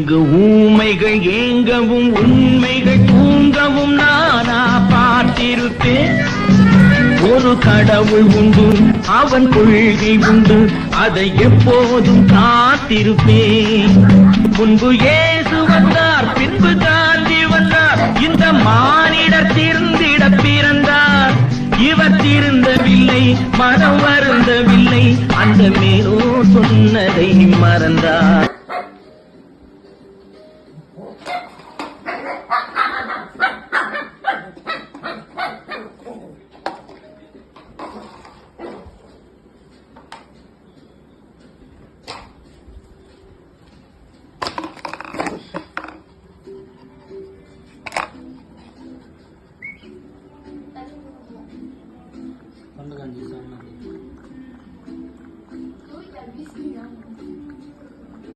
இங்கு ஊமைகள் ஏங்கவும் உண்மைகள் தூங்கவும் நானா பார்த்திருப்பேன். ஒரு கடவுள் உண்டு, அவன் கொள்கை உண்டு, அதை எப்போதும் காத்திருப்பேன். முன்பு இயேசு வந்தார், பின்பு காந்தி வந்தார், இந்த மானிடர் திருந்திட பிறந்தார். இவர் திருந்தவில்லை, மனம் வருந்தவில்லை, அந்த மேலோ சொன்னதை மறந்தார்.